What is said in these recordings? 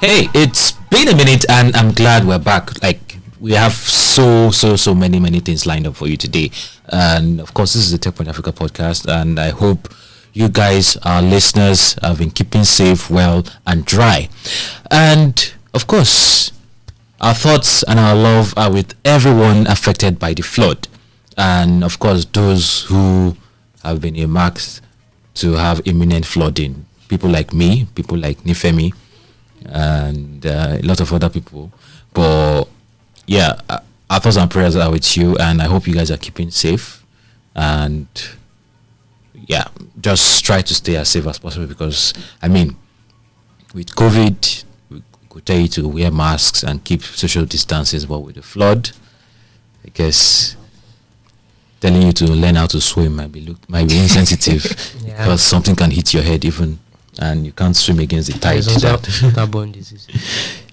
Hey, it's been a minute and I'm glad we're back. Like, we have so many things lined up for you today. And of course, this is the Techpoint Africa Podcast, and I hope you guys, our listeners, have been keeping safe, well, and dry. And of course, our thoughts and our love are with everyone affected by the flood. And of course, those who have been earmarked to have imminent flooding. People like me, people like Nifemi, and a lot of other people. But yeah, our thoughts and prayers are with you, and I hope you guys are keeping safe. And yeah, just try to stay as safe as possible, because I mean, with COVID, we could tell you to wear masks and keep social distances, but with the flood, I guess telling you to learn how to swim might be insensitive. Yeah. Because something can hit your head even, and you can't swim against the tide. Waterborne diseases.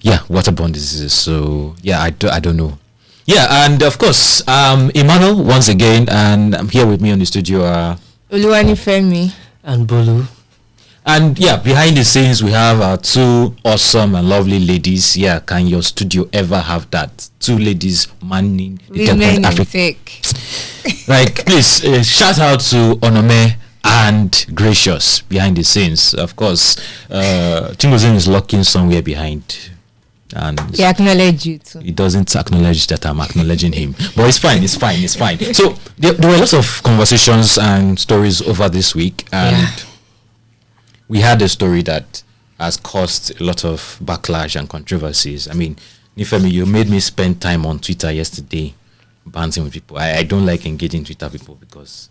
Yeah, waterborne diseases. So yeah, I don't know. Yeah, and of course, Emmanuel once again, and I'm here with me on the studio. Oluwanifemi and Bolu. And yeah, behind the scenes we have our two awesome and lovely ladies. Yeah, can your studio ever have that? Two ladies manning the Techpoint Africa. Like, please shout out to Onome and Gracious behind the scenes. Of course, Chingozin is lurking somewhere behind, and he acknowledged you too. He doesn't acknowledge that I'm acknowledging him, but it's fine. So there were lots of conversations and stories over this week, and we had a story that has caused a lot of backlash and controversies. I mean, Nifemi, you made me spend time on Twitter yesterday bouncing with people. I don't like engaging Twitter people because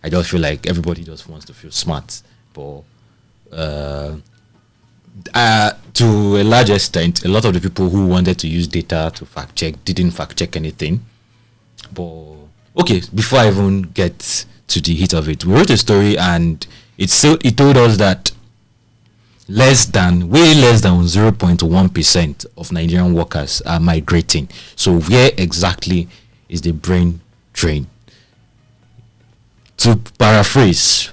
I just feel like everybody just wants to feel smart. But to a large extent, a lot of the people who wanted to use data to fact check didn't fact check anything. But okay, before I even get to the heat of it, we wrote a story, and it told us that way less than 0.1% of Nigerian workers are migrating. So where exactly is the brain drain? To paraphrase,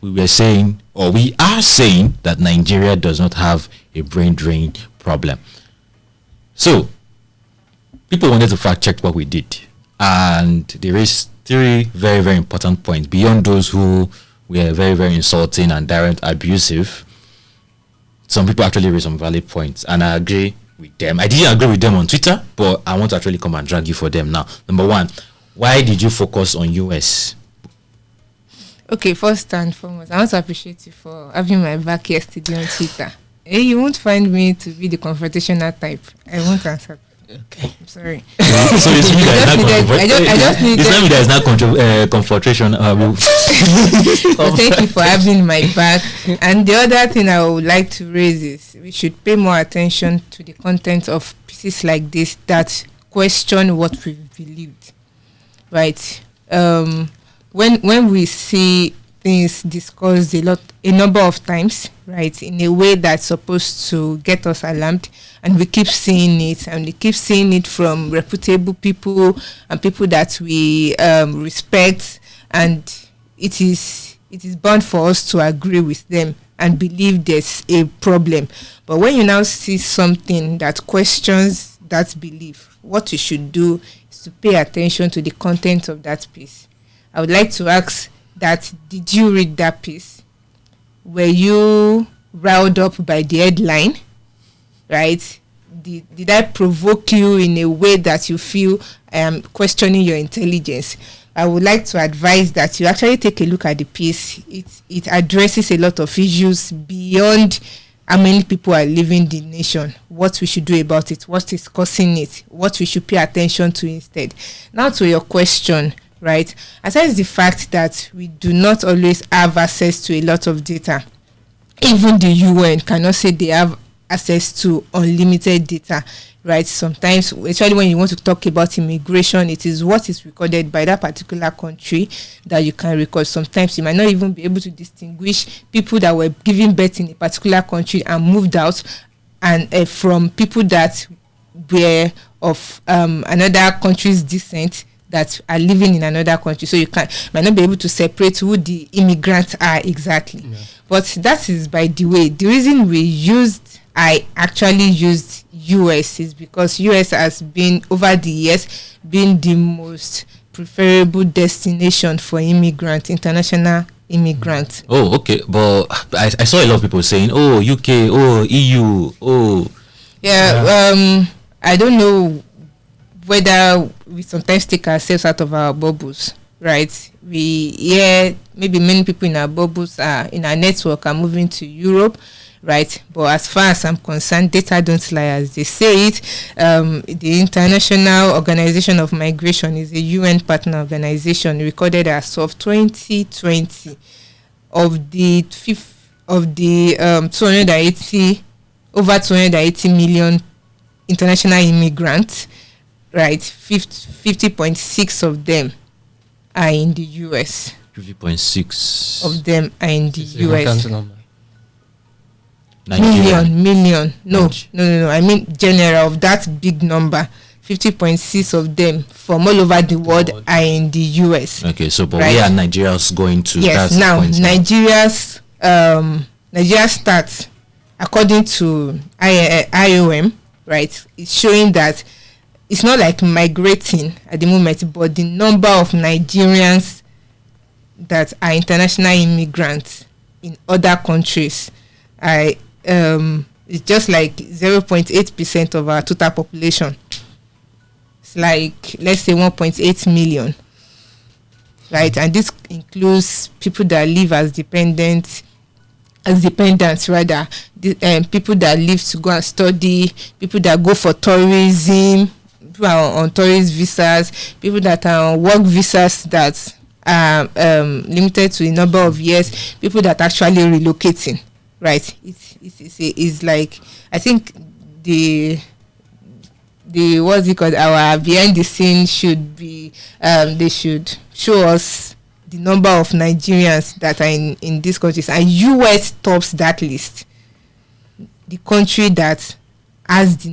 we are saying that Nigeria does not have a brain drain problem. So people wanted to fact check what we did, and there is three very, very important points beyond those who were very, very insulting and direct abusive. Some people actually raised some valid points, and I agree with them. I didn't agree with them on Twitter, but I want to actually come and drag you for them now. Number one, why did you focus on US? Okay, first and foremost, I want to appreciate you for having my back yesterday on Twitter. You won't find me to be the confrontational type. I won't answer. Okay, I'm sorry. So it's me that is not confrontation. Well, thank you for having my back. And the other thing I would like to raise is we should pay more attention to the content of pieces like this that question what we've believed. Right? When we see things discussed a number of times, right, in a way that's supposed to get us alarmed, and we keep seeing it from reputable people and people that we respect, and it is bound for us to agree with them and believe there's a problem. But when you now see something that questions that belief, what you should do is to pay attention to the content of that piece. I would like to ask that, did you read that piece? Were you riled up by the headline? Right? Did I provoke you in a way that you feel I am questioning your intelligence? I would like to advise that you actually take a look at the piece. It addresses a lot of issues beyond how many people are leaving the nation, what we should do about it, what is causing it, what we should pay attention to instead. Now to your question, right? Aside the fact that we do not always have access to a lot of data, even the UN cannot say they have access to unlimited data, right? Sometimes, especially when you want to talk about immigration, it is what is recorded by that particular country that you can record. Sometimes you might not even be able to distinguish people that were giving birth in a particular country and moved out, and from people that were of another country's descent that are living in another country. So you might not be able to separate who the immigrants are exactly. Yeah. But that is, by the way, the reason we used I actually used US is because US has been over the years been the most preferable destination for international immigrants. Oh, okay. But I saw a lot of people saying, "Oh, UK, oh, EU, oh." Yeah. I don't know whether we sometimes take ourselves out of our bubbles, right? Maybe many people in our bubbles in our network are moving to Europe, right? But as far as I'm concerned, data don't lie, as they say it. The International Organization of Migration is a UN partner organization, recorded as of 2020 of the 280 million international immigrants, right? 50.6 of them are in the US. 50.6 of them are in the US. Million. No. I mean general of that big number. 50.6 of them from all over the world are in the US. Okay, so but where are Nigerians going to? Yes, now Nigeria's stats, according to IOM, right, it's showing that it's not like migrating at the moment, but the number of Nigerians that are international immigrants in other countries it's just like 0.8% of our total population. It's like, let's say 1.8 million, right? And this includes people that live as dependents rather, people that live to go and study, people that go for tourism, people are on tourist visas, people that are on work visas that are limited to a number of years, people that are actually relocating, right? It's like, I think the what's it called, our behind the scenes should be they should show us the number of Nigerians that are in these countries, and US tops that list. The country that has the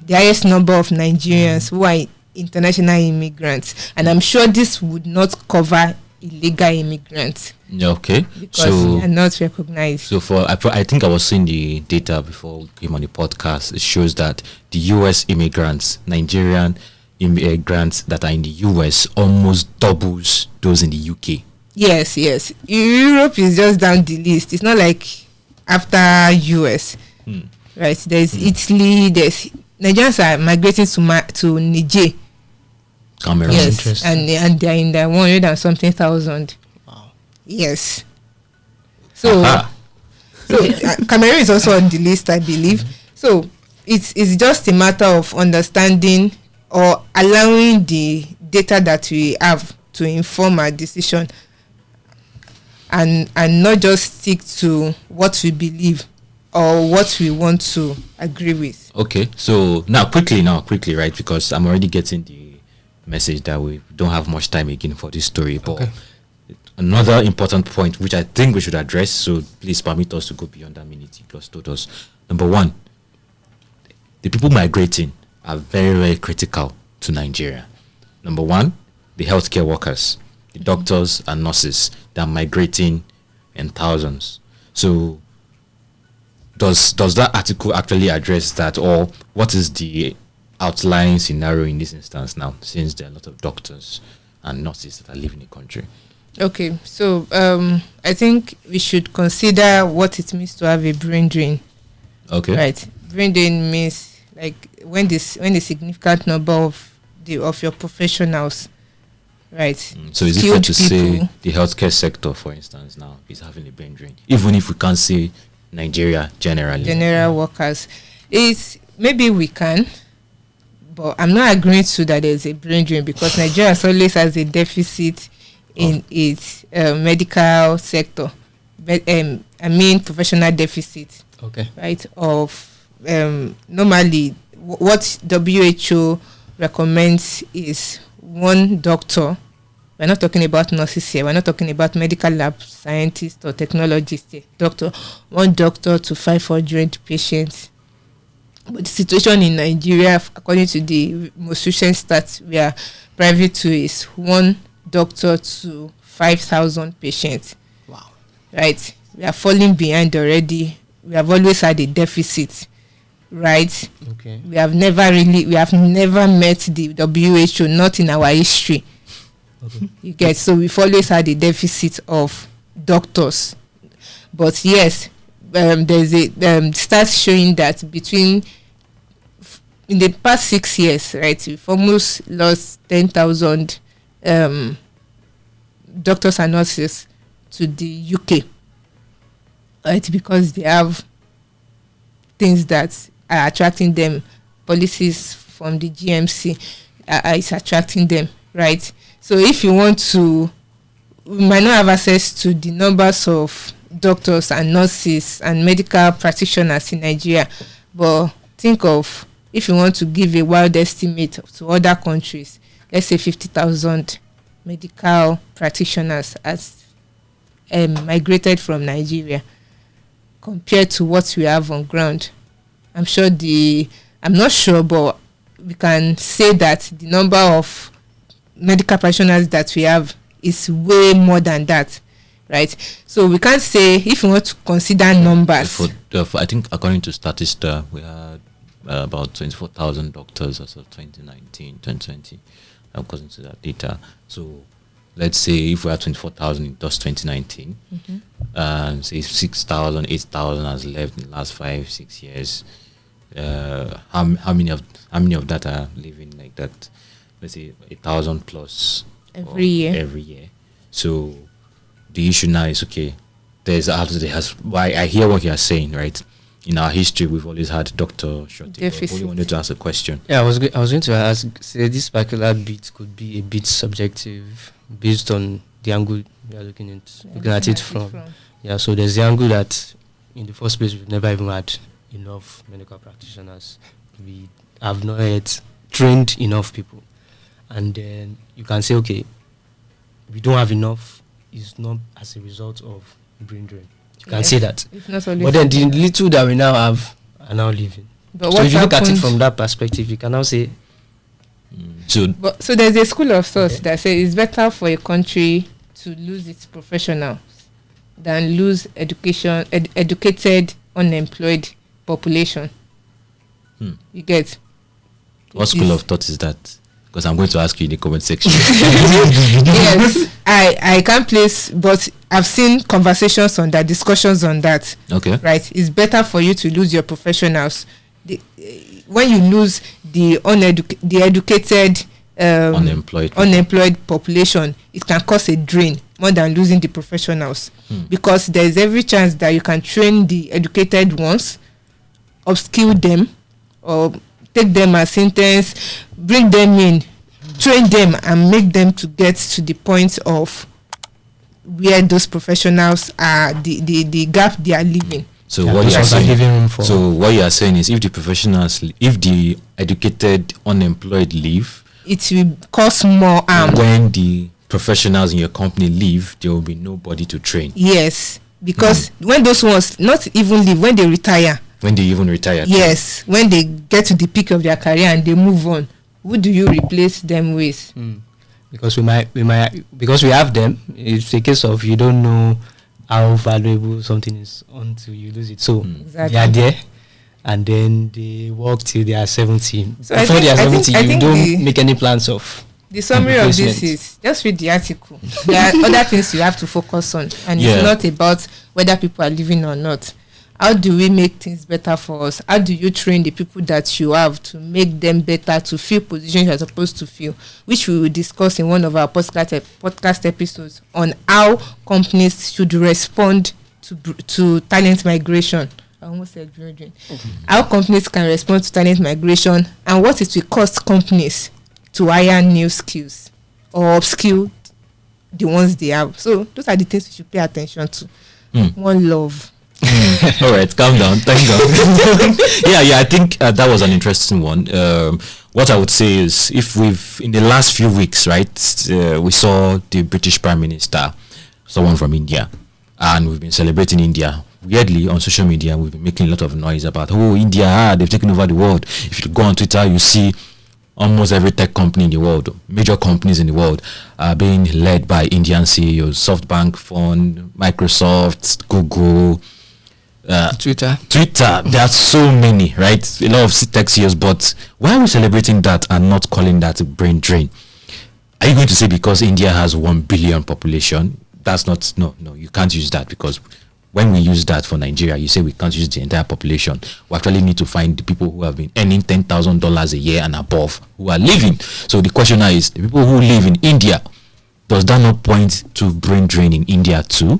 highest number of Nigerians who are international immigrants, and I'm sure this would not cover illegal immigrants. Okay, because they are not recognized. So I think I was seeing the data before we came on the podcast. It shows that the US immigrants, Nigerian immigrants that are in the US, almost doubles those in the UK. Yes. Europe is just down the list. It's not like after US, right? There's Italy. There's Nigerians are migrating to Niger. Cameroon. Yes, and they are in the 100 and something thousand. Wow. Yes. So Cameroon is also on the list, I believe. So it's just a matter of understanding or allowing the data that we have to inform our decision, and not just stick to what we believe or what we want to agree with. Okay, so now quickly, right? Because I'm already getting the message that we don't have much time again for this story. But another important point which I think we should address, so please permit us to go beyond that minute you just told us. Number one, the people migrating are very, very critical to Nigeria. Number one, the healthcare workers, the doctors and nurses that are migrating in thousands. So does that article actually address that, or what is the outlying scenario in this instance now, since there are a lot of doctors and nurses that are leaving the country? Okay, so I think we should consider what it means to have a brain drain. Okay. Right. Brain drain means like when a significant number of your professionals, right? So is it fair to say the healthcare sector, for instance, now is having a brain drain, even if we can't say Nigeria generally? General workers. Maybe we can, but I'm not agreeing to that there's a brain drain, because Nigeria always has a deficit in its medical sector. Professional deficit. Okay. Right, of normally what WHO recommends is one doctor. We're not talking about nurses here. We're not talking about medical lab scientists or technologists here. One doctor to 500 patients. But the situation in Nigeria, according to the most recent stats we are privy to, is one doctor to 5,000 patients. Wow. Right. We are falling behind already we have always had a deficit, right? Okay. We have never met the WHO, not in our history. Okay. You get, so we've always had a deficit of doctors. But yes, there's a stats showing that in the past 6 years, right, we've almost lost 10,000 doctors and nurses to the UK, right? Because they have things that are attracting them. Policies from the GMC is attracting them, right? So if you want to, we might not have access to the numbers of doctors and nurses and medical practitioners in Nigeria, but think of, if you want to give a wild estimate to other countries, let's say 50,000 medical practitioners has migrated from Nigeria compared to what we have on ground. I'm not sure, but we can say that the number of medical practitioners that we have is way more than that, right? So we can't say, if you want to consider numbers. I think according to Statista, we had about 24,000 doctors as of 2020, according to that data. So let's say if we have 24,000 in just 2019, say 6,000, 8,000 has left in the last 5-6 years. How many of that are living like that? Let's say 1,000 plus every year. So the issue now is, okay, why I hear what you are saying, right? In our history, we've always had doctor shortage. I wanted to ask a question. Yeah, I was going to ask. Say this particular bit could be a bit subjective based on the angle we are looking at it from. Yeah, so there's the angle that in the first place we've never even had enough medical practitioners. We have not yet trained enough people, and then you can say, okay, we don't have enough. It's not as a result of brain drain. You can say that. But then the little that we now have are now leaving. But so if you look at it from that perspective, you can now say. So there's a school of thought that says it's better for a country to lose its professionals than lose educated, unemployed population. You get? What school of thought is that? Because I'm going to ask you in the comment section. Yes, I can't place, but I've seen conversations on that, discussions on that. Okay. Right? It's better for you to lose your professionals. When you lose the educated, unemployed population, it can cause a drain more than losing the professionals. Because there's every chance that you can train the educated ones, upskill them, or take them as interns, bring them in, train them, and make them to get to the point of where those professionals are, the gap they are leaving. So what you are saying is, if the educated unemployed leave, it will cause more harm. When the professionals in your company leave, there will be nobody to train. Yes, because when those ones not even leave, when they retire. When they even retire. Yes, when they get to the peak of their career and they move on, who do you replace them with? Because because we have them. It's a case of you don't know how valuable something is until you lose it. So they are there, and then they work till they are 70. So before they are 70, you don't make any plans of. The summary of this is, just read the article. There are other things you have to focus on, and it's not about whether people are living or not. How do we make things better for us? How do you train the people that you have to make them better, to fill positions you're supposed to fill, which we will discuss in one of our podcast episodes on how companies should respond to talent migration. I almost said virgin. How companies can respond to talent migration, and what it will cost companies to hire new skills or upskill the ones they have. So those are the things we should pay attention to. One love. All right, calm down. Thank God. I think that was an interesting one. What I would say is, if in the last few weeks, right, we saw the British Prime Minister, someone from India, and we've been celebrating India. Weirdly, on social media, we've been making a lot of noise about, India, they've taken over the world. If you go on Twitter, you see almost every tech company in the world, major companies in the world, are being led by Indian CEOs. SoftBank Fund, Microsoft, Google, Twitter. There are so many, right? A lot of tech CEOs, but why are we celebrating that and not calling that a brain drain? Are you going to say because India has 1 billion population? That's not, no, you can't use that, because when we use that for Nigeria, you say we can't use the entire population. We actually need to find the people who have been earning $10,000 a year and above who are living. So the question now is, the people who live in India, does that not point to brain drain in India too?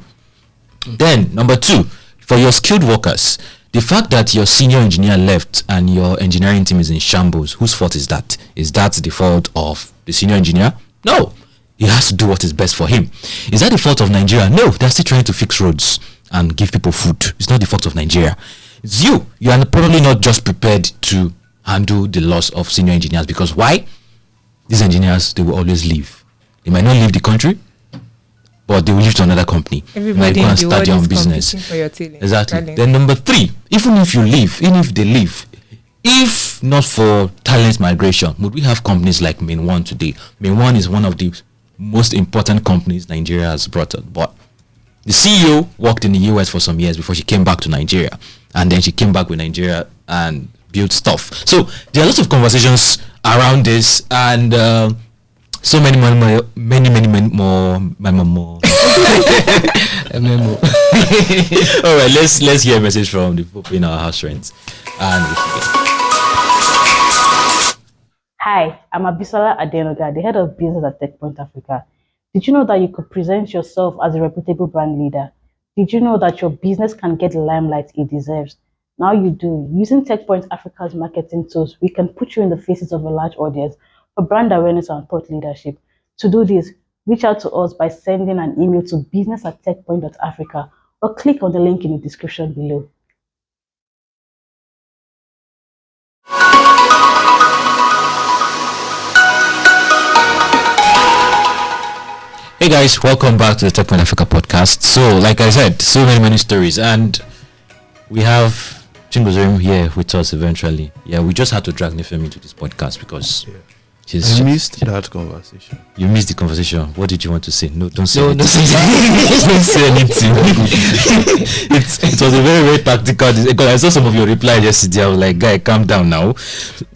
Then, number 2, for your skilled workers, the fact that your senior engineer left and your engineering team is in shambles, whose fault is that? Is that the fault of the senior engineer? No. He has to do what is best for him. Is that the fault of Nigeria? No. They're still trying to fix roads and give people food. It's not the fault of Nigeria. It's you. You are probably not just prepared to handle the loss of senior engineers, because why? These engineers, they will always leave. They might not leave the country, but they will leave to another company. Everybody in the world is competing for your talent. Exactly. Then number 3, even if you leave, even if they leave, if not for talent migration, would we have companies like Main One today? Main One is one of the most important companies Nigeria has brought up. But the CEO worked in the US for some years before she came back to Nigeria, and then she came back with Nigeria and built stuff. So there are lots of conversations around this, and so many more. All right, let's hear a message from the people paying our house rent. And hi, I'm Abisola Adenoga, the head of business at Techpoint Africa. Did you know that you could present yourself as a reputable brand leader? Did you know that your business can get the limelight it deserves? Now you do. Using Techpoint Africa's marketing tools, we can put you in the faces of a large audience for brand awareness and thought leadership. To do this, reach out to us by sending an email to business@techpoint.africa or click on the link in the description below. hey guys, welcome back to the Techpoint Africa Podcast. So, like I said, so many stories, and we have Ogheneruemu here with us eventually. Yeah, we just had to drag Nifem into this podcast because I missed that conversation. You missed the conversation. What did you want to say? No, don't say anything. Don't say anything. It was a very tactical. Because I saw some of your replies yesterday. I was like, guy, calm down now.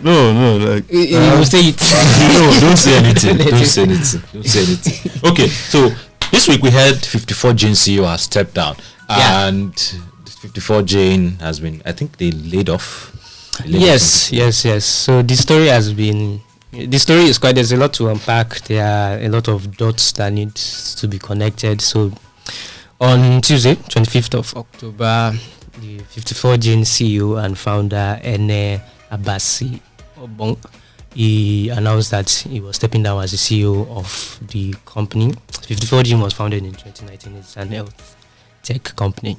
No, like You will say it. No, don't say anything. Don't say anything. Okay, so this week we heard 54 Jane CEO has stepped down, and 54 Jane has been, I think they laid off. Yes. So the story is quite, there's a lot to unpack. There are a lot of dots that need to be connected. So on Tuesday, 25th of October, the 54 Jane CEO and founder Ene Abasi Obong, he announced that he was stepping down as the CEO of the company. 54 Jane was founded in 2019. It's an health tech company,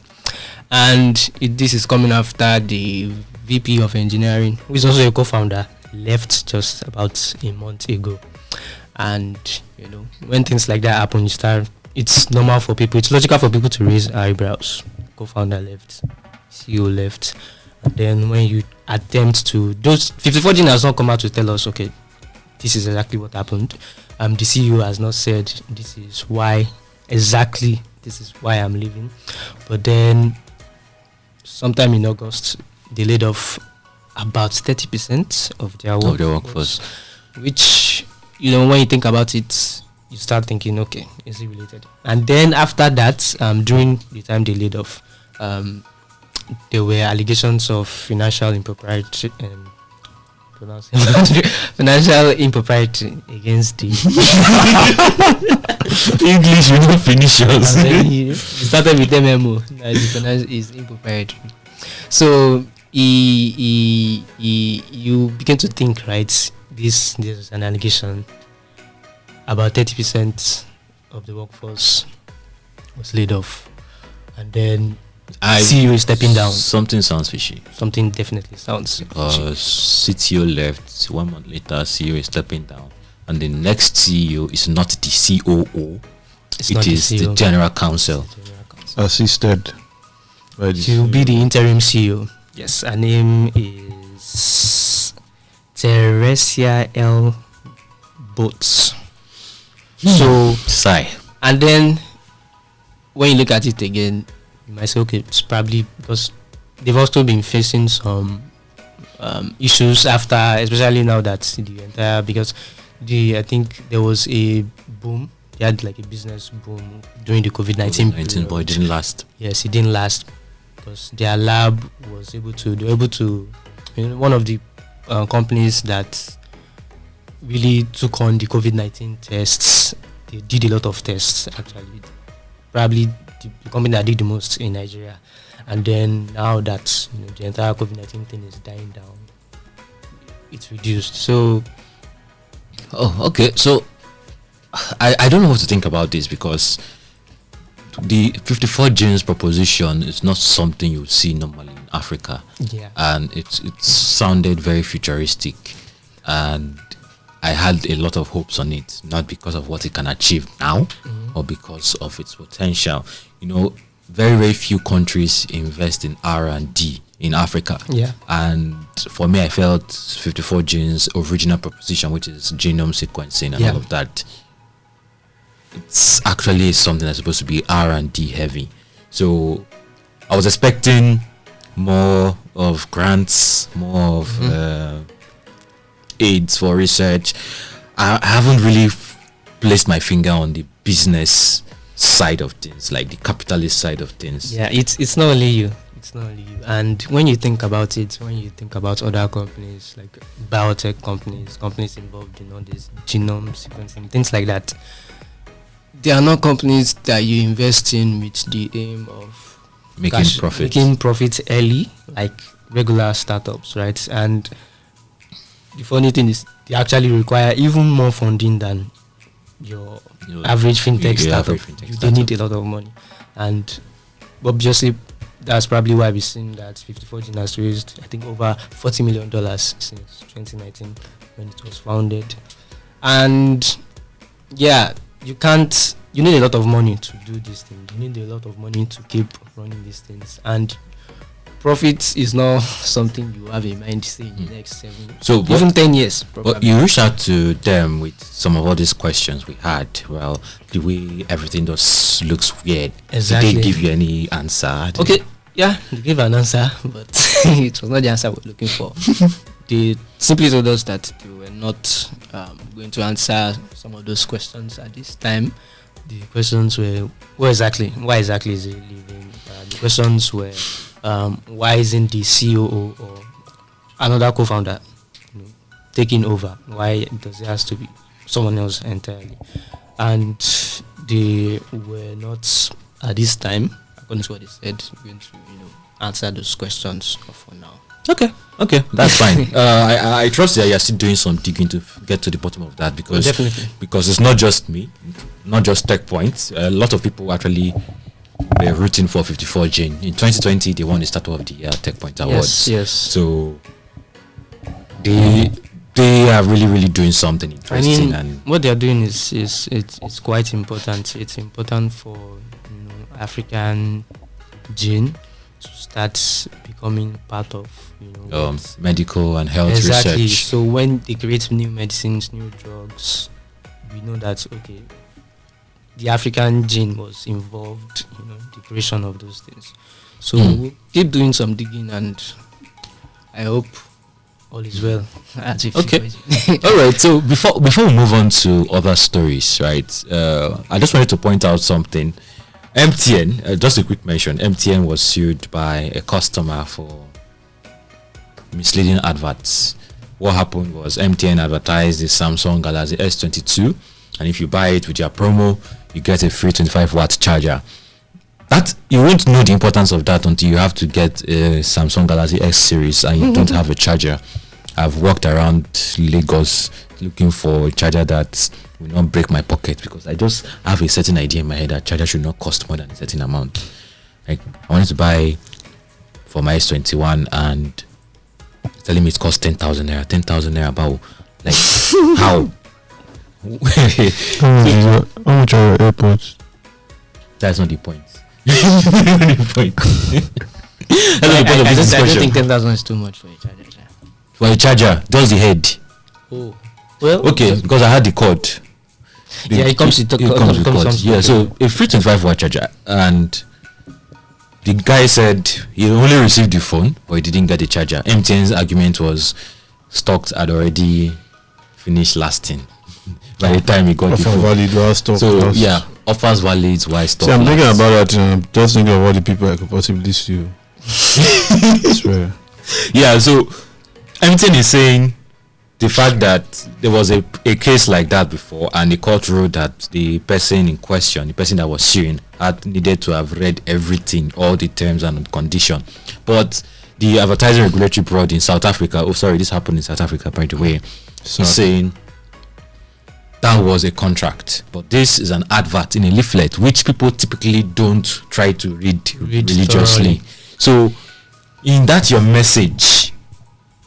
and this is coming after the VP of engineering, who is also a co-founder, left just about a month ago. And when things like that happen, it's normal for people, it's logical for people to raise eyebrows. Co-founder left, CEO left, and then when you attempt to, those 54 Jane has not come out to tell us, okay, this is exactly what happened. The CEO has not said this is why I'm leaving. But then sometime in August, they laid off about 30% of their workforce, which, when you think about it, you start thinking, okay, is it related? And then after that, during the time they laid off, there were allegations of financial impropriety against the English will not finish us. It started with MMO, the finance is impropriety. So you begin to think, right, this is an allegation. About 30% of the workforce was laid off, and then CEO is stepping down. Something sounds fishy. Something definitely sounds fishy. CTO left 1 month later. CEO is stepping down, and the next CEO is not the COO. It is the general counsel. Assisted by the She will be the interim CEO. Yes, her name is Teresia L. Boats. So, and then when you look at it again, you might say, okay, it's probably because they've also been facing some issues after, especially now that the entire, because I think there was a boom. They had like a business boom during the COVID-19 period. But it didn't last. Yes, it didn't last because their lab was able to, one of the companies that really took on the COVID-19 tests. They did a lot of tests actually. Probably the company that did the most in Nigeria. And then now that the entire COVID-19 thing is dying down, it's reduced. So, okay. So, I don't know what to think about this, because the 54 genes proposition is not something you see normally in Africa. Yeah. And it sounded very futuristic, and I had a lot of hopes on it, not because of what it can achieve now, or because of its potential. Very, very few countries invest in R&D in Africa. Yeah. And for me, I felt 54 genes original proposition, which is genome sequencing and all of that, it's actually something that's supposed to be R&D heavy. So I was expecting more of grants, more of aids for research. I haven't really placed my finger on the business side of things, like the capitalist side of things. Yeah, it's not only you. It's not only you. And when you think about it, when you think about other companies, like biotech companies involved in all this genome sequencing, things like that, they are not companies that you invest in with the aim of making profit early, like regular startups, right? And the funny thing is, they actually require even more funding than your average fintech startup. They need a lot of money, and obviously that's probably why we've seen that 54 Gene has raised, I think, over $40 million since 2019 when it was founded. And yeah, you need a lot of money to do these things. You need a lot of money to keep running these things, and profit is not something you have in mind, say, in the next 7 10 years. But you reached out to them with some of all these questions we had. Well, the way everything just looks weird. Exactly. Did they give you any answer? Okay, yeah, they gave an answer, but it was not the answer we're looking for. They simply told us that they were not going to answer some of those questions at this time. The questions were, why exactly is he leaving? The questions were, why isn't the COO or another co-founder taking over? Why does it has to be someone else entirely? And they were not, at this time, according to what they said, going to answer those questions for now. Okay, that's fine. I trust that you're still doing some digging to get to the bottom of that, because it's not just me, not just Techpoint. A lot of people actually were rooting for 54 Gene. In 2020, they won the Startup of the Year Techpoint Awards. Yes. So they are really, really doing something interesting. And what they are doing is it's quite important. It's important for African gene to start becoming part of medical and health exactly. research. So when they create new medicines, new drugs, we know that the African gene was involved in the creation of those things. So we'll keep doing some digging, and I hope all is well. Okay. All right. So before we move on to other stories, right? I just wanted to point out something. MTN, just a quick mention. MTN was sued by a customer for misleading adverts. What happened was MTN advertised the Samsung Galaxy S22, and if you buy it with your promo, you get a free 25-watt charger. That you won't know the importance of that until you have to get a Samsung Galaxy S series and you don't have a charger. I've walked around Lagos looking for a charger that will not break my pocket, because I just have a certain idea in my head that charger should not cost more than a certain amount. Like, I wanted to buy for my S21 and telling me it costs 10,000 naira. 10,000 naira about, like, how? How much are your AirPods? That's not the point. That's not the point. I don't think 10,000 is too much for a charger. For a charger, just the head. Oh, well, okay, because I had the cord. It comes with cord. Yeah, so a free 25-watt charger, and the guy said he only received the phone, but he didn't get the charger. MTN's argument was stocks had already finished lasting by the time he got the phone. Valid while stock So lasts. yeah, offers valid while stock. See, I'm thinking lasts. about that. I'm just thinking of all the people I could possibly sue. I swear. Yeah, so MTN is saying the fact that there was a case like that before, and the court ruled that the person in question, the person that was suing, had needed to have read everything, all the terms and condition. But the advertising regulatory board in South Africa, this happened in South Africa, by the way, is saying that was a contract, but this is an advert in a leaflet, which people typically don't try to read religiously. thoroughly. So in that your message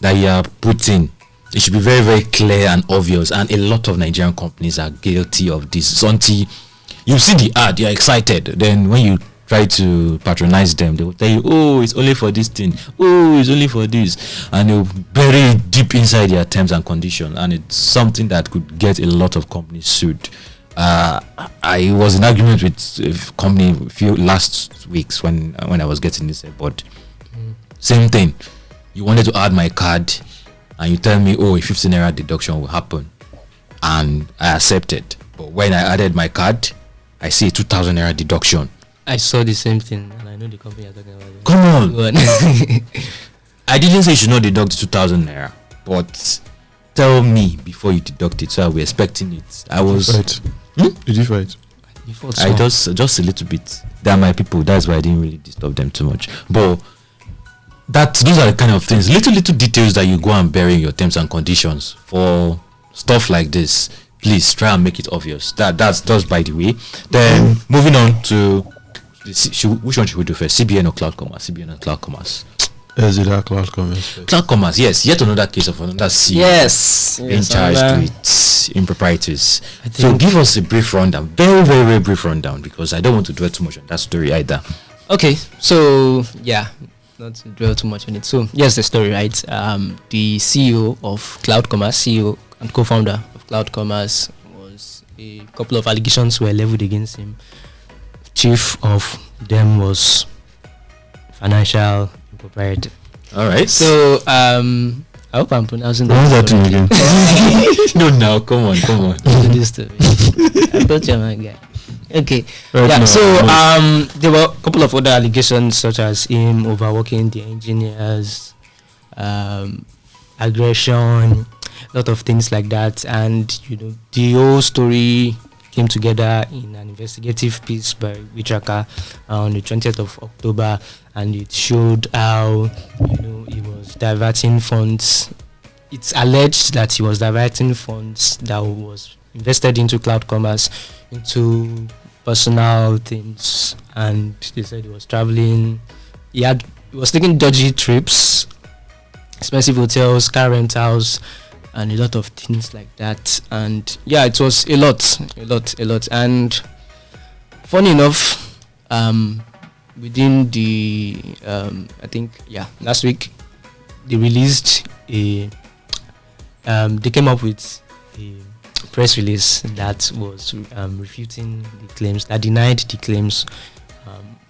that you are putting, it should be very, very clear and obvious, and a lot of Nigerian companies are guilty of this. So until you see the ad, you're excited, then when you try to patronize them, they will tell you, oh, it's only for this thing, oh, it's only for this, and they'll bury deep inside their terms and conditions, and it's something that could get a lot of companies sued. I was in argument with a company last weeks when I was getting this board. Same thing. You wanted to add my card, and you tell me, oh, a 15 naira deduction will happen, and I accepted. But when I added my card, I see a 2,000 naira deduction. I saw the same thing, and I know the company you're talking about. Come on. Go on. I didn't say you should not deduct the 2,000 naira, but tell me before you deduct it, so I was expecting it. I was. Fight. Did you fight? I just a little bit. They are my people. That's why I didn't really disturb them too much. But those are the kind of things, little details that you go and bury in your terms and conditions for stuff like this. Please try and make it obvious. That's just by the way. Then moving on to which one should we do first? CBN or Kloud Commerce? CBN or Kloud Commerce? Is it that Kloud Commerce? Kloud Commerce, yes. Yet another case of another CEO being charged with improprieties. So give us a brief rundown, very, very, very brief rundown, because I don't want to dwell too much on that story either. Okay, so yeah, not to dwell too much on it. So yes, the story, right? The CEO of Kloud Commerce, CEO and co-founder of Kloud Commerce, was a couple of allegations were leveled against him. Chief of them was financial impropriety. All right. So I hope I'm pronouncing What was that thing again? No, now come on. This story. I thought you're my guy. Okay. Right Yeah. now, So there were a couple of other allegations, such as him overworking the engineers, aggression, a lot of things like that, and the whole story came together in an investigative piece by Witraka on the 20th of October, and it showed how he was diverting funds. It's alleged that he was diverting funds that was invested into Kloud Commerce into personal things, and they said he was traveling. He was taking dodgy trips, expensive hotels, car rentals, and a lot of things like that. And yeah, it was a lot. And funny enough, within the I think last week they released they came up with a press release that was refuting the claims, that denied the claims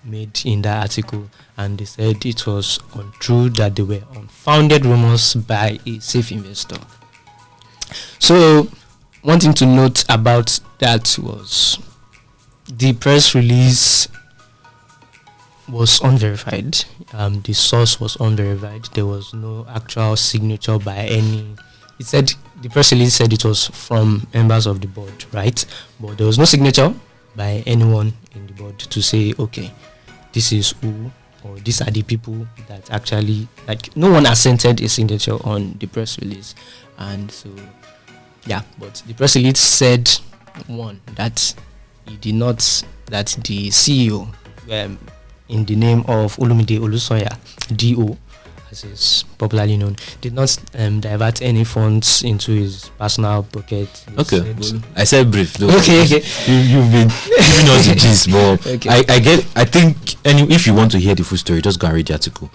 made in that article, and they said it was untrue, that they were unfounded rumors by a safe investor. So one thing to note about that was the press release was unverified. The source was unverified. There was no actual signature by any. It said, the press release said it was from members of the board, right? But there was no signature by anyone in the board to say, okay, this is who, or these are the people that actually, like, no one assented a signature on the press release. And so but the press release said, one, that he did not, that the CEO, in the name of Olumide Olusoya, DO, as is popularly known, did not divert any funds into his personal pocket. Okay, I said brief though. Okay. You've been giving us the gist, but Okay. I think if you want to hear the full story, just go and read the article.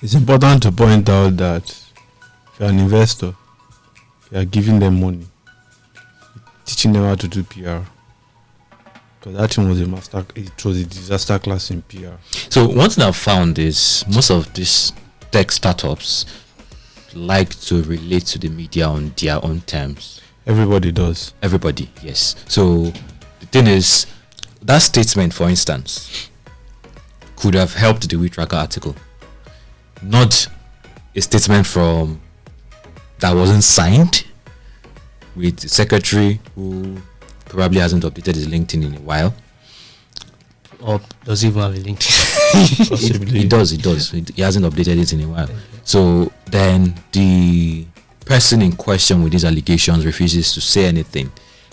It's important to point out that if you're an investor, you are giving them money, teaching them how to do PR. Because that thing was it was a disaster class in PR. So one thing I've found is most of these tech startups like to relate to the media on their own terms. Everybody does. Everybody, yes. So the thing is, that statement, for instance, could have helped the Wheat Tracker article. Not a statement from that wasn't signed with the secretary who probably hasn't updated his LinkedIn in a while. Or does he even have a LinkedIn? Possibly. He does. He hasn't updated it in a while. So then the person in question with these allegations refuses to say anything,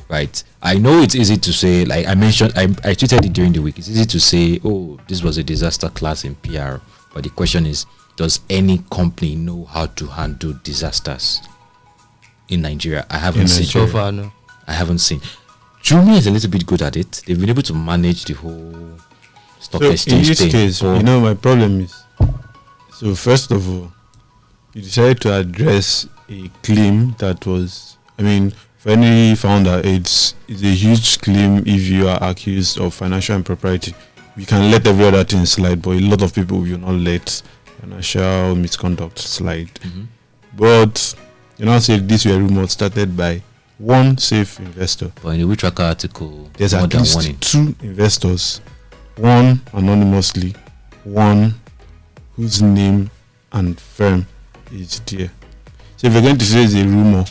right? I know it's easy to say, like I mentioned, I tweeted it during the week. It's easy to say, oh, this was a disaster class in PR. But the question is, does any company know how to handle disasters in Nigeria? I haven't seen. So far, no. I haven't seen. Jumia is a little bit good at it. They've been able to manage the whole stock So exchange in this thing. case, my problem is, so first of all, you decided to address a claim that was, for any founder, it's a huge claim if you are accused of financial impropriety. We can let every other thing slide, but a lot of people will not let financial misconduct slide. Mhm. But you now say this were rumors started by one safe investor. But in the Wheat Tracker article, There's more at than least one in. 2 investors, one anonymously, one whose name and firm is there. So if you're going to say it's a rumor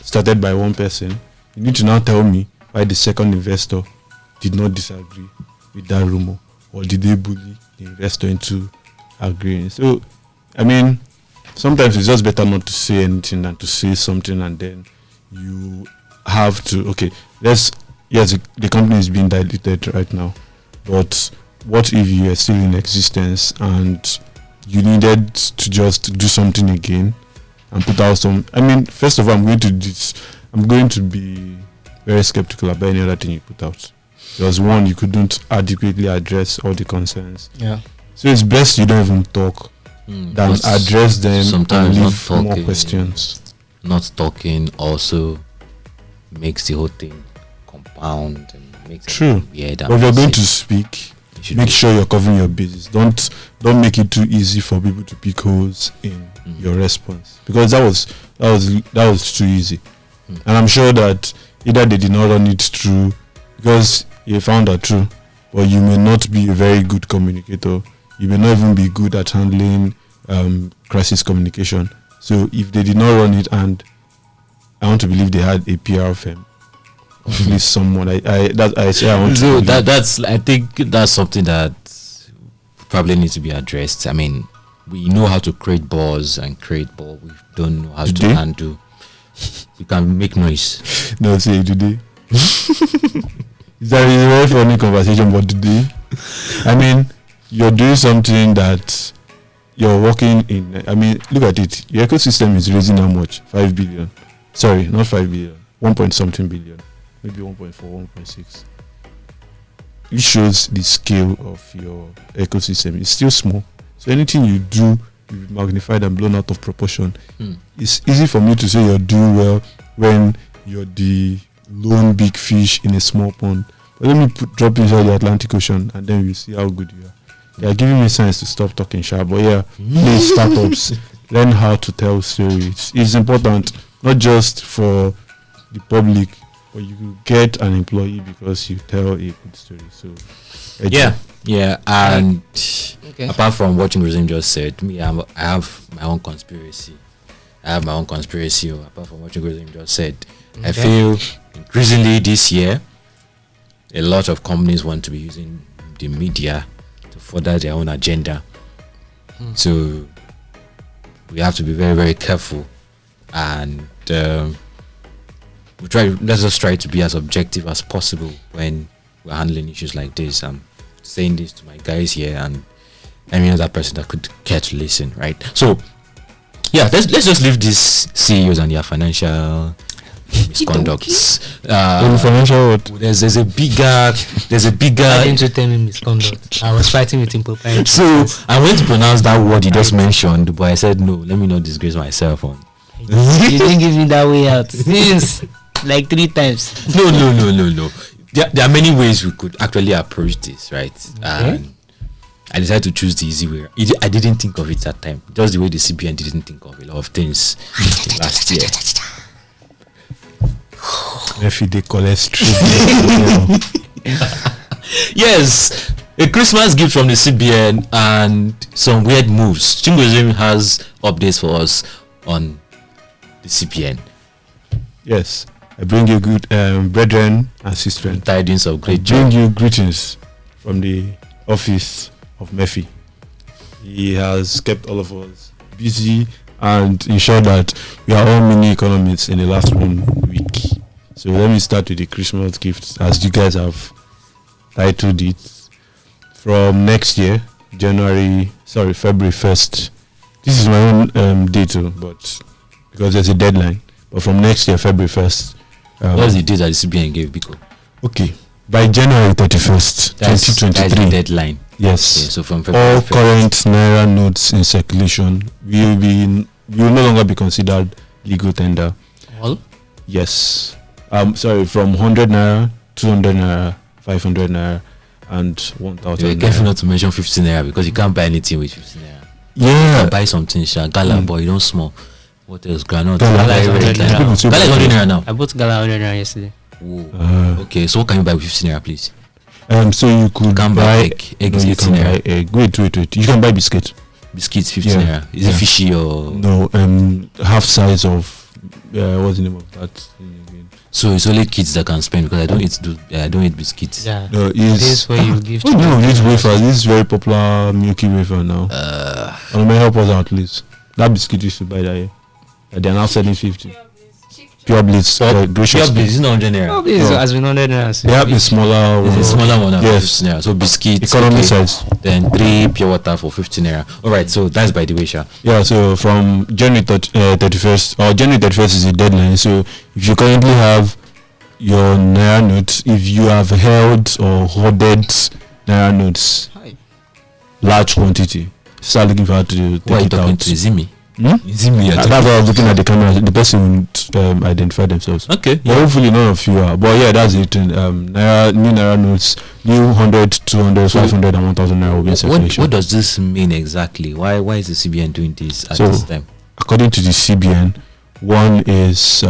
started by one person, you need to now tell me why the second investor did not disagree with that rumor, or did they bully the investor into agreeing. So sometimes it's just better not to say anything than to say something and then you have to the company is being diluted right now, but what if you are still in existence and you needed to just do something again and put out some? First of all, I'm going to be very skeptical about any other thing you put out. There was one, you couldn't adequately address all the concerns. Yeah. So it's best you don't even talk than address them sometimes and not leave talking, more questions. Not talking also makes the whole thing compound and makes True. it weird. But if you're going to speak, make sure you're covering your bases. Don't make it too easy for people to pick holes in your response, because that was too easy. And I'm sure that either they did not run it through, because you found that true, but you may not be a very good communicator. You may not even be good at handling crisis communication. So if they did not run it, and I want to believe they had a PR firm, or at least someone. I think that's something that probably needs to be addressed. We know how to create buzz and create ball. We don't know how to handle. We can make noise. No, say today. It's a very funny conversation, but today, you're doing something that you're working in. Look at it. Your ecosystem is raising how much? 5 billion. Sorry, not 5 billion. 1 point something billion. Maybe 1.4, 1.6. It shows the scale of your ecosystem. It's still small. So anything you do will be magnified and blown out of proportion. It's easy for me to say you're doing well when you're the lone big fish in a small pond. But let me drop inside the Atlantic Ocean and then we'll see how good you are. They are giving me signs to stop talking sharp. But please, startups, learn how to tell stories. It's important, not just for the public, but you could get an employee because you tell a good story. So and apart from what Redesign just said, I have my own conspiracy. Apart from what Redesign just said, I feel increasingly this year, a lot of companies want to be using the media to further their own agenda. So we have to be very, very careful, and let's just try to be as objective as possible when we're handling issues like this. I'm saying this to my guys here and any other person that could care to listen, right? So let's just leave these CEOs and their financial misconducts. Financial what? There's a bigger. I didn't tell me misconduct. I was fighting with impropriety. So I went to pronounce that word you just mentioned, but I said no. Let me not disgrace myself on. You didn't give me that way out since like 3 times. No. there are many ways we could actually approach this, right? And I decided to choose the easy way. I didn't think of it that time. Just the way the CBN didn't think of a lot of things last year. If they cholesterol. Yes, a Christmas gift from the CBN and some weird moves. Chingozirim has updates for us on the CBN. Yes, I bring you good brethren and sisters. Tidings of great I joy. bring you greetings from the office of Murphy. He has kept all of us busy and ensured that we are all mini economists in the last 1 week. So let me start with the Christmas gifts, as you guys have titled it. From next year, February 1st. This is my own date too, but because there's a deadline. But from next year, February 1st. What's the date that the CBN gave, Biko? Okay. By January 31st, 2023. That's the deadline. Yes. Okay, so from February all 1st. current naira notes in circulation will no longer be considered legal tender. All? Yes. From 100 naira, 200 naira, 500 naira, and 1,000 You're naira. careful not to mention 15 naira because you can't buy anything with 15 naira. You Yeah. can buy something, gala, but you don't small. What else? Granite. Gala. Gala is 100 naira. People say Gala is 100 naira now. I bought Gala 100 naira yesterday. Whoa. Okay, so what can you buy with 15 naira, please? So you could Can buy egg. Egg is you 18 can naira. buy egg. Wait. You can buy biscuit. Biscuits 15 Yeah. naira. Is it Yeah. fishy or? No, half size of what's the name of that thing again? So it's only kids that can spend because I don't eat biscuits. Yeah. No, This is where you give Oh no, this wafer, this is very popular Milky wafer now. May help us out, please. That biscuit you should buy that here. They are now selling 50. Pure Bliss, gracious. Pure Bliss is not 100 naira. This has been 100 naira. They have a smaller one. It's a smaller one. Yes. 15 naira. So biscuits. Economy okay. size. Then 3 pure water for 15 naira. All right. So that's by the way, Sha. Yeah, so from January 31st, or January 31st is the deadline. So if you currently have your naira notes, if you have held or hoarded naira notes, large quantity, start looking for how to Who are take you it talking out. to? Is it me? Hmm? Is it me? That's why I was looking at the camera. The person would identify themselves. Okay. But hopefully none of you are. But yeah, that's it. New naira notes, new 100, 200, 500 and 1,000 naira will be in circulation. What does this mean exactly? Why is the CBN doing this at So, this time? According to the CBN, one is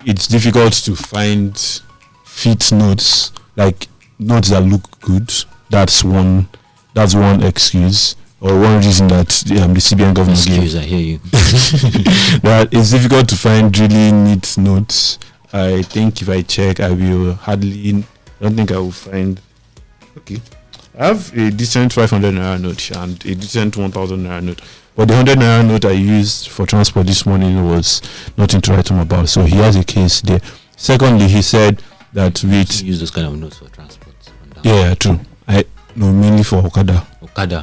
it's difficult to find fit notes, like notes that look good. That's one excuse. Or one reason that the CBN government Excuse, gave. I hear you. That it's difficult to find really neat notes. I think if I check, I don't think I will find. Okay, I have a decent 500 naira note and a decent 1,000 naira note. But the 100 naira note I used for transport this morning was nothing to write home about. So he has a case there. Secondly, he said that with You use those kind of notes for transport. yeah, true. No, mainly for Okada.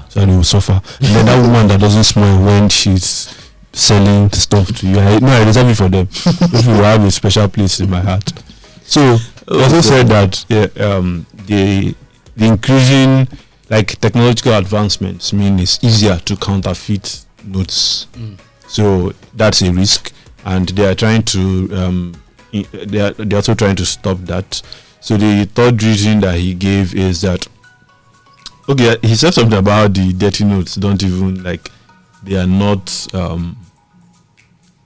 So they will suffer. And then that woman that doesn't smile when she's selling stuff to you. I reserve it for them. Those people have a special place in my heart. So he also said that the increasing technological advancements mean it's easier to counterfeit notes. So that's a risk, and they are trying to they're also trying to stop that. So the third reason that he gave is that he said something about the dirty notes don't even they are not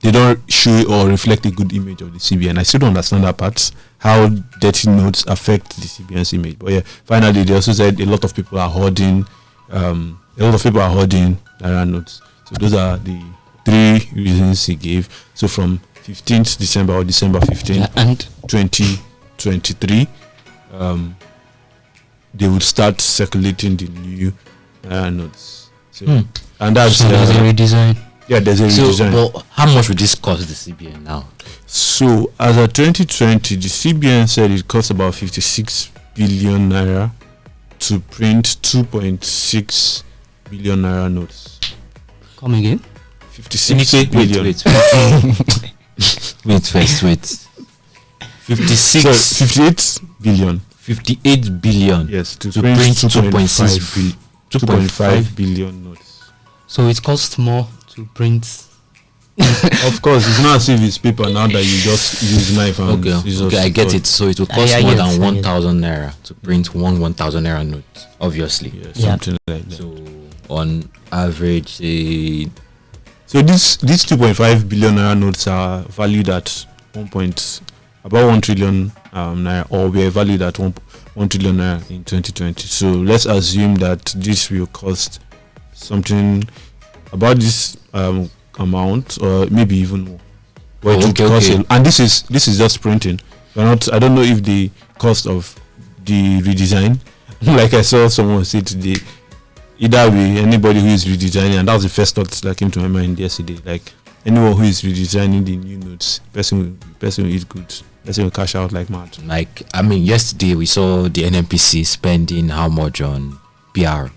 they don't show or reflect a good image of the CBN. I still don't understand that part, how dirty notes affect the CBN's image. But yeah, finally they also said a lot of people are hoarding naira notes. So those are the three reasons he gave. So from 15th December or December 15th and 2023 they would start circulating the new notes. So and that's there's a redesign. Yeah, there's a redesign. But how much would this cost the CBN now? So as of 2020, the CBN said it cost about 56 billion naira to print 2.6 billion naira notes. Come again? 56 billion. Wait. 56. Sorry, 58 billion. 58 billion. Yes, to print print 2.5 2.5 billion notes. So it costs more to print Of course, it's not as if it's paper now that you just use knife and okay, I get it. So it will cost more than 1,000 naira to print 1,000 naira note, obviously. Yeah, something like that. So on average, so these 2.5 billion naira notes are valued at about 1 trillion naira, or were valued at 1 trillion naira in 2020. So let's assume that this will cost something about this amount, or maybe even more. And this is just printing. I don't know if the cost of the redesign, like I saw someone say today, either way, anybody who is redesigning, and that was the first thought that came to my mind yesterday, like anyone who is redesigning the new notes, person will eat good, person will cash out like mad. Like, I mean, yesterday we saw the NNPC spending how much on PR?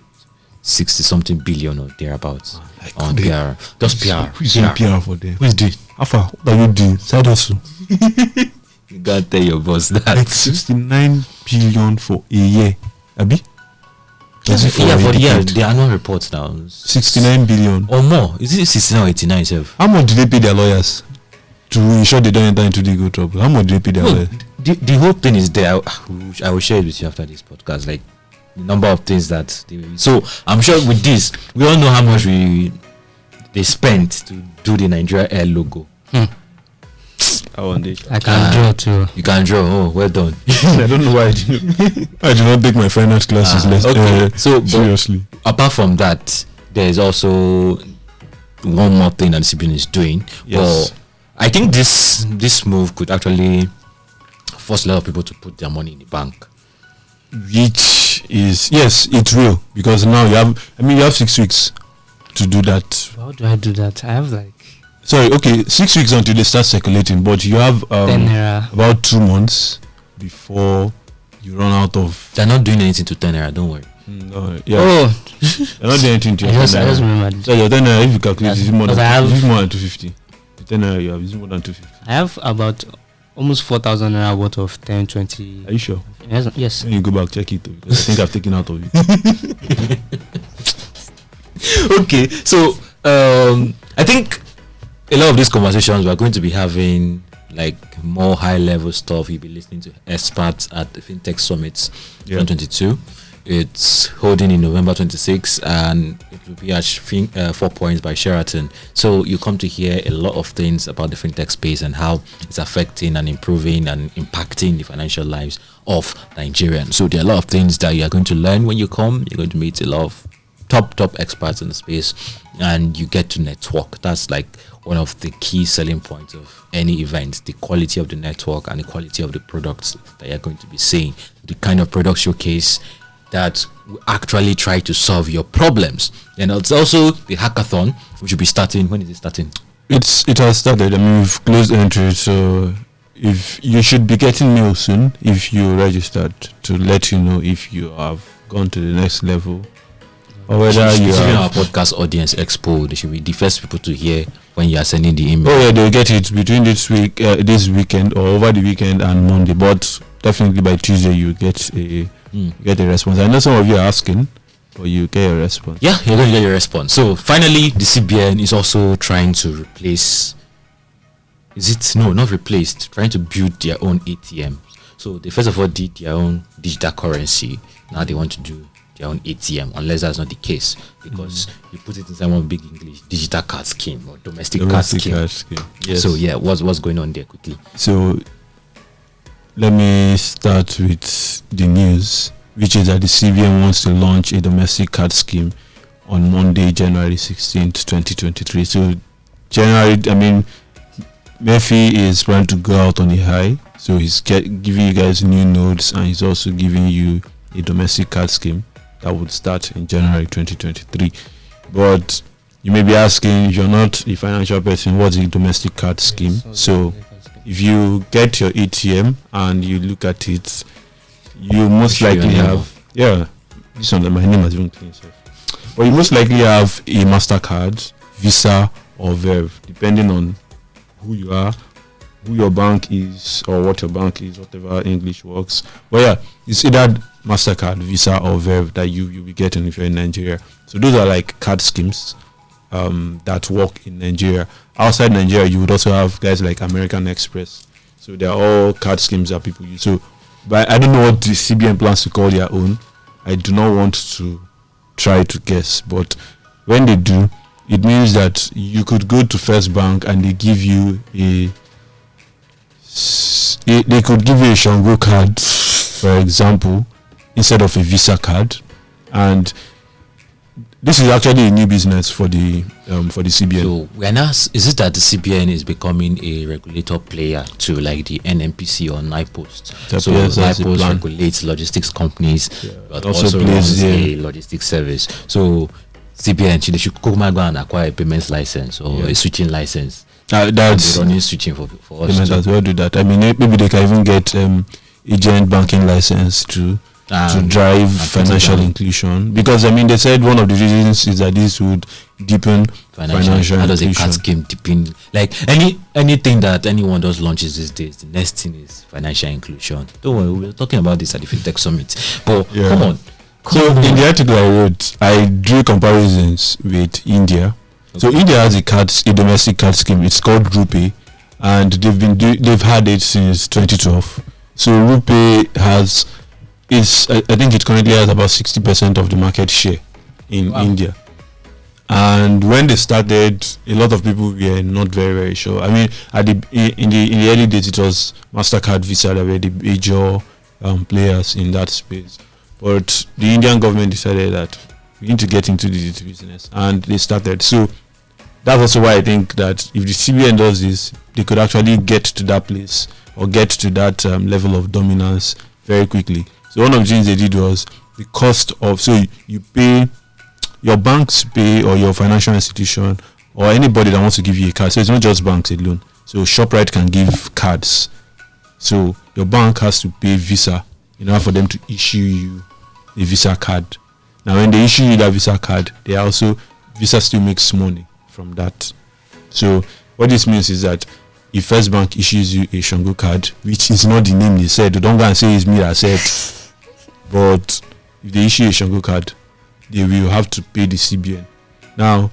60 something billion or thereabouts on PR. Just PR. Who's doing PR for them? Who is doing? Alpha, what are you doing? Side hustle. You gotta tell your boss that. Like 69 billion for a year. Abi? For the year, the annual report now. 69 billion. Or more. Is it 69 or 89 itself? How much do they pay their lawyers to ensure they don't enter into legal trouble? How much do they pay their lawyers? The whole thing is there. I will share it with you after this podcast. Like, the number of things that so I'm sure with this we all know how much they spent to do the Nigeria Air logo. I can draw too. You can draw. Oh, well done. I don't know why I do not take my finance classes less. Okay. So seriously, apart from that, there is also one more thing that the CBN is doing. Yes. But I think this move could actually force a lot of people to put their money in the bank. Which is, yes, it's real, because now you have 6 weeks to do that. How do I do that? I have 6 weeks until they start circulating, but you have about 2 months before you run out of. They're not doing anything to 10 naira, don't worry. No, yeah. They're not doing anything to 10 naira. I just remember. So your 10 naira, if you calculate, it's more than 250. The 10 naira you have is more than 250. I have about almost 4,000 naira worth of 10, 20. Are you sure? Yes. When you go back, check it, because I think I've taken out of it. Okay, so I think a lot of these conversations we're going to be having, like more high level stuff. You'll be listening to experts at the FinTech Summit 2022. It's holding in November 26, and it will be at 4 Points by Sheraton. So you come to hear a lot of things about the fintech space and how it's affecting and improving and impacting the financial lives of Nigerians. So there are a lot of things that you are going to learn when you come. You're going to meet a lot of top experts in the space, and you get to network. That's like one of the key selling points of any event: the quality of the network and the quality of the products that you're going to be seeing. The kind of product showcase that will actually try to solve your problems. And it's also the hackathon, which will be starting. When is it starting? It has started. I mean, we've closed entry, so if you should be getting mail soon if you registered, to let you know if you have gone to the next level, or whether you are our podcast audience expo. They should be the first people to hear when you are sending the email. Oh yeah, they'll get it between this weekend or over the weekend and Monday, but definitely by Tuesday you get a response. I know some of you are asking, but you get a response. Yeah, you're going to get your response. So finally, the CBN is also trying to replace. Trying to build their own ATM. So they first of all did their own digital currency. Now they want to do their own ATM, unless that's not the case, because you put it inside one big English digital card scheme or domestic card scheme. Yes. So yeah, what's going on there quickly? So let me start with the news, which is that the CBN wants to launch a domestic card scheme on Monday, January 16th, 2023. So Murphy is trying to go out on a high, so he's giving you guys new nodes, and he's also giving you a domestic card scheme that would start in January 2023. But you may be asking, if you're not a financial person, what's a domestic card scheme? So if you get your ATM and you look at it, you most likely have this one, my name has been clean, but you most likely have a MasterCard, Visa, or Verve, depending on who you are, who your bank is, or what your bank is, whatever English works. But yeah, it's either MasterCard, Visa, or Verve that you'll be getting if you're in Nigeria. So those are like card schemes that work in Nigeria. Outside Nigeria, you would also have guys like American Express. So they're all card schemes that people use. So, but I don't know what the CBN plans to call their own. I do not want to try to guess, but when they do, it means that you could go to First Bank and they give you they could give you a Shango card, for example, instead of a Visa card, and this is actually a new business for the CBN. So we're now, is it that the CBN is becoming a regulator player to like the NNPC or NIPOST? So NIPOST regulates logistics companies, but also runs a logistics service. So CBN, they should go and acquire a payments license or a switching license. That's running switching for us. As well do that. I mean, maybe they can even get agent banking license to drive financial inclusion, because I mean they said one of the reasons is that this would deepen financial how does inclusion. a card scheme deepen, like anything that anyone does launches these days, the next thing is financial inclusion. Don't worry, we were talking about this at the FinTech Summit, but come on. In the article I wrote, I drew comparisons with India. Okay. So India has a domestic card scheme. It's called RuPay, and they've had it since 2012. So RuPay has I think it currently has about 60% of the market share in India. And when they started, a lot of people were not very, very sure. I mean, in the early days, it was MasterCard, Visa that were the major players in that space. But the Indian government decided that we need to get into the business, and they started. So that's also why I think that if the CBN does this, they could actually get to that place or get to that level of dominance very quickly. So one of the things they did was the cost of, so you pay, your banks pay, or your financial institution or anybody that wants to give you a card. So it's not just banks alone. So ShopRite can give cards. So your bank has to pay Visa in order for them to issue you a Visa card. Now when they issue you that Visa card, Visa still makes money from that. So what this means is that if First Bank issues you a Shango card, which is not the name they said, don't go and say it's me that said, but if they issue a Shango card, they will have to pay the CBN. Now,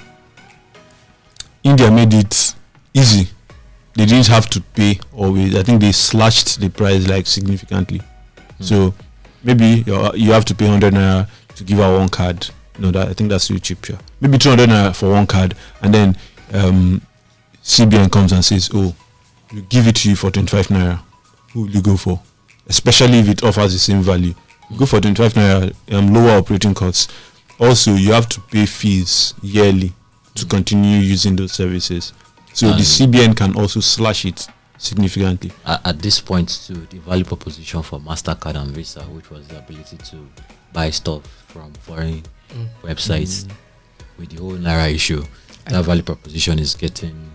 India made it easy. They didn't have to pay always. I think they slashed the price like significantly. So maybe you have to pay 100 naira to give out one card. No, I think that's too cheap. Yeah. Maybe 200 naira for one card, and then CBN comes and says, "Oh, we give it to you for 25 naira. Who will you go for?" Especially if it offers the same value. You go for 25 naira, lower operating costs. Also, you have to pay fees yearly to continue using those services. So the CBN can also slash it significantly. At this point, too, the value proposition for MasterCard and Visa, which was the ability to buy stuff from foreign websites, with the whole naira issue, that value proposition is getting...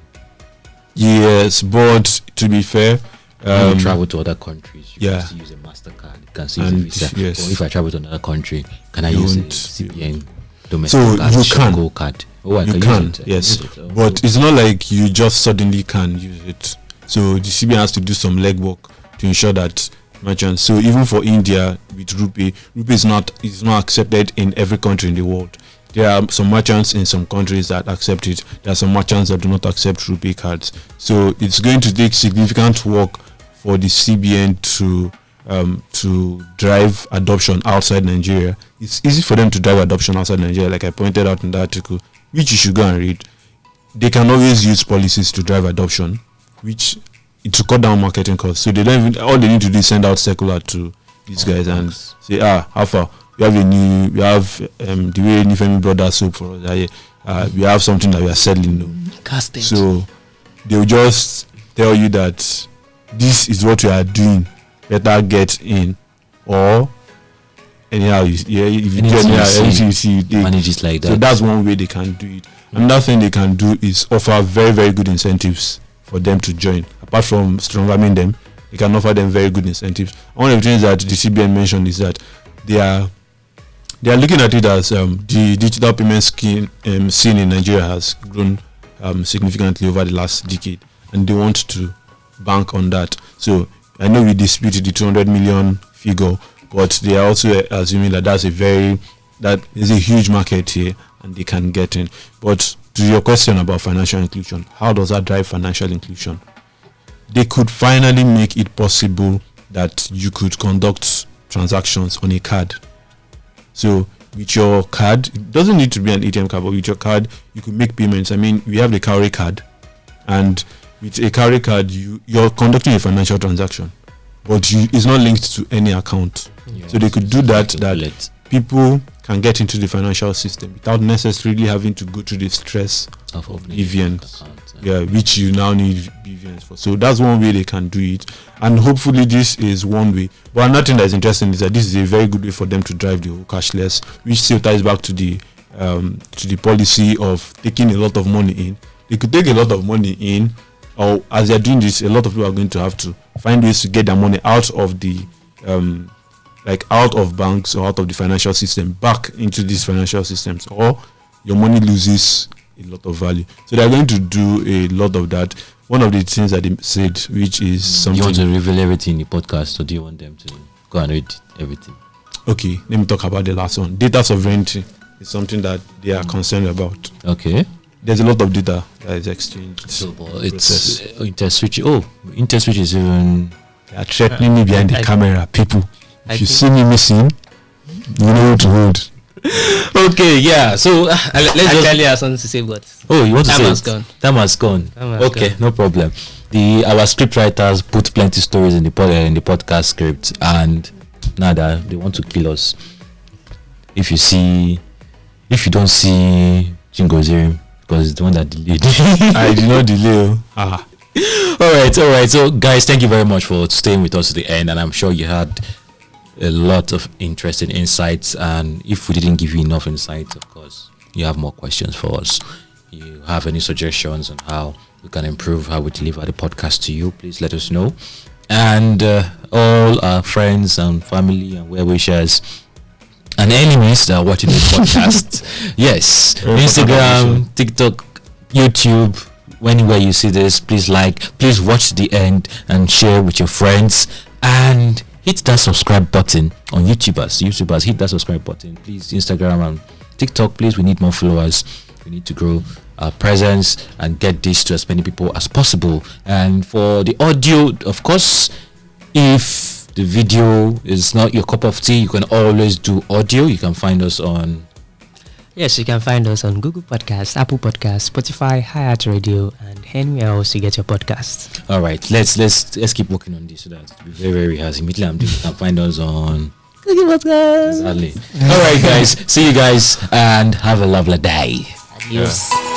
Yes, but to be fair... when you travel to other countries, you can still use a MasterCard, you can still use a Visa. Yes. Or if I travel to another country, can I use a CBN domestic card? You can, yes. But it's not like you just suddenly can use it. So the CBN has to do some legwork to ensure that merchants. So even for India with RuPay is not accepted in every country in the world. There are some merchants in some countries that accept it. There are some merchants that do not accept RuPay cards. So it's going to take significant work for the CBN to drive adoption outside Nigeria. It's easy for them to drive adoption outside Nigeria, like I pointed out in the article, which you should go and read. They can always use policies to drive adoption, which to cut down marketing costs. So they don't even, all they need to do is send out circular to these guys and say, how far? We have the way Nifemi brought that soap for us. We have something that we are selling. So they will just tell you that this is what you are doing. Better get in, or anyhow, if you do anything you see, they manage it like that. So that's one way they can do it. Another thing they can do is offer very, very good incentives for them to join. Apart from strong-arming them, they can offer them very good incentives. One of the things that the CBN mentioned is that they are looking at it as the digital payment scene in Nigeria has grown significantly over the last decade, and they want to bank on that. So I know we disputed the 200 million figure, but they are also assuming that that is a huge market here and they can get in. But to your question about financial inclusion, how does that drive financial inclusion? They could finally make it possible that you could conduct transactions on a card. So with your card, it doesn't need to be an ATM card, but with your card, you could make payments. I mean, we have the Cowrie card, and with a Cowrie card, you're conducting a financial transaction, but it's not linked to any account. Yeah. So they could do that people can get into the financial system without necessarily having to go through the stress of BVNs. Which you now need BVNs for. So that's one way they can do it, and hopefully this is one way. But another thing that is interesting is that this is a very good way for them to drive the whole cashless, which still ties back to the policy of taking a lot of money in. They could take a lot of money in, or as they're doing this, a lot of people are going to have to find ways to get their money out of the out of banks or out of the financial system back into these financial systems, or your money loses a lot of value. So they're going to do a lot of that. One of the things that they said, which is something... You want to reveal everything in the podcast, or do you want them to go and read everything? Okay, let me talk about the last one. Data sovereignty is something that they are concerned about. Okay. There's a lot of data that is exchanged. So it's interswitch. Oh, interswitch is even... They are threatening me behind the camera. People, if you see me missing, you know what to hold. Okay, yeah. So let's actually have something to say, but you want to time say has gone. Time has gone. Okay, no problem. Our script writers put plenty stories in the podcast script, and now that they want to kill us. If you don't see Jingozirim, because it's the one that delayed. I did not delay. All right. So guys, thank you very much for staying with us to the end, and I'm sure you had a lot of interesting insights, and if we didn't give you enough insights, of course you have more questions for us. You have any suggestions on how we can improve how we deliver the podcast to you, please let us know. And all our friends and family and well-wishers and enemies that are watching the podcast, yes, Instagram, TikTok, YouTube, anywhere you see this, please watch the end and share with your friends, and hit that subscribe button on YouTubers, hit that subscribe button, please. Instagram and TikTok, please, we need more followers. We need to grow our presence and get this to as many people as possible. And for the audio, of course, if the video is not your cup of tea, you can always do audio. You can find us on... Yes, you can find us on Google Podcasts, Apple Podcasts, Spotify, Hi-Hat Radio, and anywhere else you get your podcast. All right, let's keep working on this so that it'll be very, very hard. Immediately, you can find us on Google Podcasts. Exactly. All right, guys. See you guys and have a lovely day. Adios.